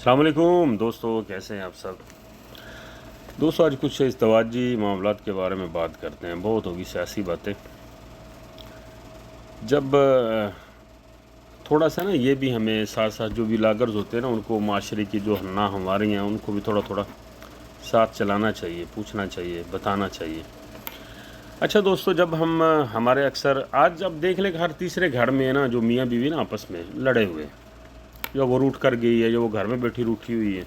अस्सलाम वालेकुम दोस्तों, कैसे हैं आप सब। दोस्तों, आज कुछ इज़्दिवाजी मामलात के बारे में बात करते हैं। बहुत होगी सियासी बातें। जब थोड़ा सा ना ये भी हमें साथ साथ जो व्लॉगर्स होते हैं ना, उनको माशरे की जो नाहमवारी हैं उनको भी थोड़ा थोड़ा साथ चलाना चाहिए, पूछना चाहिए, बताना चाहिए। अच्छा दोस्तों, जब हम हमारे अक्सर आज जब देख लें कि हर तीसरे घर में ना जो मियाँ बीवी ना आपस में लड़े हुए हैं, जो वो रूठ कर गई है, जो वो घर में बैठी रूठी हुई है,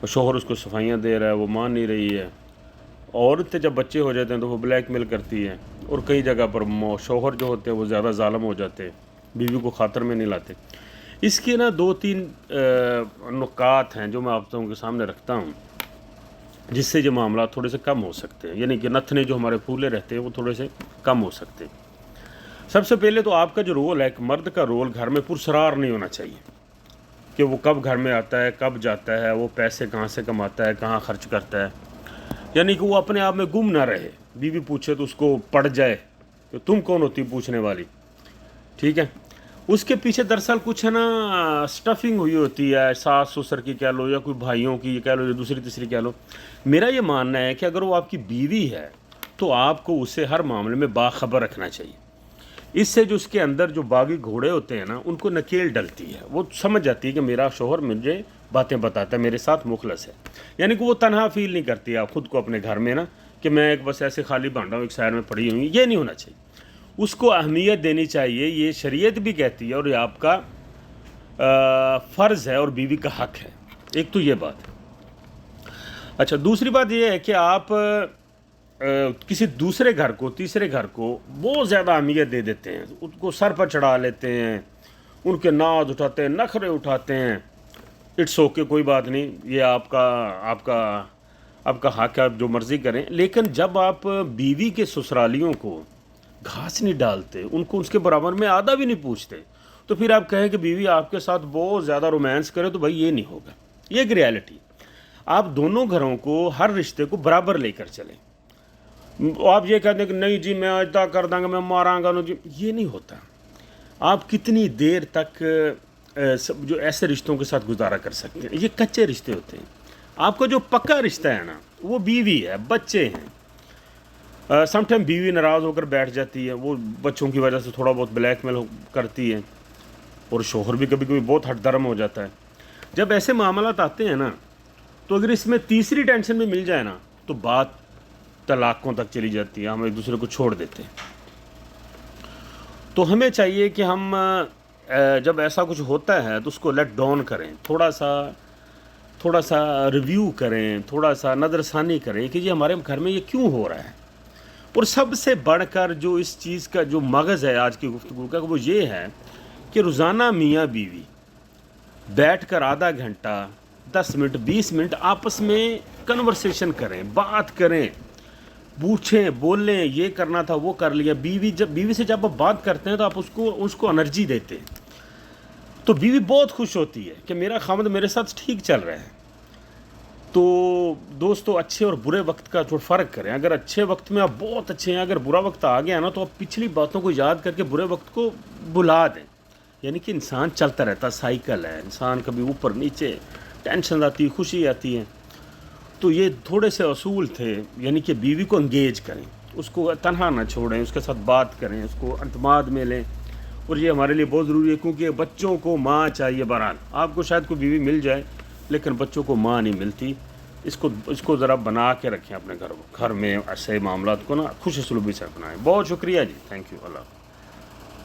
शोहर उसको सफाइयाँ दे रहा है, वो मान नहीं रही है। औरतें जब बच्चे हो जाते हैं तो वो ब्लैकमेल करती है, और कई जगह पर शोहर जो होते हैं वो ज़्यादा ज़ालिम हो जाते हैं, बीवी को खातर में नहीं लाते। इसके ना दो तीन नुकात हैं जो मैं आप लोगों के सामने रखता हूँ, जिससे जो मामला थोड़े से कम हो सकते हैं, यानी कि नथने जो हमारे फूले रहते हैं वो थोड़े से कम हो सकते हैं। सबसे पहले तो आपका जो रोल है, एक मर्द का रोल घर में पुरस्रार नहीं होना चाहिए कि वो कब घर में आता है, कब जाता है, वो पैसे कहाँ से कमाता है, कहाँ खर्च करता है। यानी कि वो अपने आप में गुम ना रहे। बीवी पूछे तो उसको पड़ जाए तो तुम कौन होती पूछने वाली, ठीक है। उसके पीछे दरअसल कुछ है ना स्टफिंग हुई होती है, सास ससुर की कह लो, या कोई भाइयों की कह लो, या दूसरी तीसरी कह लो। मेरा ये मानना है कि अगर वो आपकी बीवी है तो आपको उसे हर मामले में बाखबर रखना चाहिए। इससे जो उसके अंदर जो बागी घोड़े होते हैं ना, उनको नकेल डलती है। वो समझ जाती है कि मेरा शोहर मुझे बातें बताता है, मेरे साथ मुखलस है। यानी कि वो तनहा फील नहीं करती आप खुद को अपने घर में ना, कि मैं एक बस ऐसे खाली भांडा हूँ, एक साइड में पड़ी हुई। ये नहीं होना चाहिए, उसको अहमियत देनी चाहिए। ये शरीयत भी कहती है और ये आपका फ़र्ज़ है और बीवी का हक़ है। एक तो ये बात। अच्छा, दूसरी बात ये है कि आप किसी दूसरे घर को, तीसरे घर को बहुत ज़्यादा अहमियत दे देते हैं, उनको सर पर चढ़ा लेते हैं, उनके नाज उठाते हैं, नखरे उठाते हैं। इट्स ओके, कोई बात नहीं, ये आपका आपका आपका हक़ है, आप जो मर्ज़ी करें। लेकिन जब आप बीवी के ससुरालियों को घास नहीं डालते, उनको उसके बराबर में आधा भी नहीं पूछते, तो फिर आप कहें कि बीवी आपके साथ बहुत ज़्यादा रोमांस करे, तो भाई ये नहीं होगा। ये एक रियलिटी। आप दोनों घरों को, हर रिश्ते को बराबर लेकर चलें। आप ये कहते हैं कि नहीं जी मैं ऐसा कर दूँगा, मैं मारांगा ना जी, ये नहीं होता। आप कितनी देर तक जो ऐसे रिश्तों के साथ गुजारा कर सकते हैं, ये कच्चे रिश्ते होते हैं। आपका जो पक्का रिश्ता है ना, वो बीवी है, बच्चे हैं। समटाइम बीवी नाराज़ होकर बैठ जाती है, वो बच्चों की वजह से थोड़ा बहुत ब्लैकमेल करती है, और शोहर भी कभी कभी बहुत हटदर्म हो जाता है। जब ऐसे मामलात आते हैं ना, तो अगर इसमें तीसरी टेंशन भी मिल जाए ना, तो बात तलाक़ों तक चली जाती है, हम एक दूसरे को छोड़ देते हैं। तो हमें चाहिए कि हम जब ऐसा कुछ होता है तो उसको लेट डाउन करें, थोड़ा सा रिव्यू करें, थोड़ा सा नज़रसानी करें कि ये हमारे घर में ये क्यों हो रहा है। और सबसे बढ़कर जो इस चीज़ का जो मगज़ है आज की गुफ्तगू का, वो ये है कि रोज़ाना मियाँ बीवी बैठ कर आधा घंटा, 10 मिनट, 20 मिनट आपस में कन्वर्सेशन करें, बात करें, पूछें, बोलें, ये करना था वो कर लिया। बीवी से जब आप बात करते हैं तो आप उसको एनर्जी देते हैं, तो बीवी बहुत खुश होती है कि मेरा खामद मेरे साथ ठीक चल रहा है। तो दोस्तों, अच्छे और बुरे वक्त का जो फ़र्क करें। अगर अच्छे वक्त में आप बहुत अच्छे हैं, अगर बुरा वक्त आ गया ना, तो आप पिछली बातों को याद करके बुरे वक्त को भुला दें। यानी कि इंसान चलता रहता, साइकिल है, इंसान कभी ऊपर नीचे, टेंशन आती है, खुशी आती है। तो ये थोड़े से असूल थे, यानी कि बीवी को इंगेज करें, उसको तन्हा ना छोड़ें, उसके साथ बात करें, उसको अतमाद में लें। और ये हमारे लिए बहुत ज़रूरी है, क्योंकि बच्चों को माँ चाहिए। बहरहाल आपको शायद कोई बीवी मिल जाए, लेकिन बच्चों को माँ नहीं मिलती। इसको ज़रा बना के रखें अपने घर में। ऐसे मामलात को ना खुश उसलूबी से अपनाएं। बहुत शुक्रिया जी, थैंक यू। अल्लाह।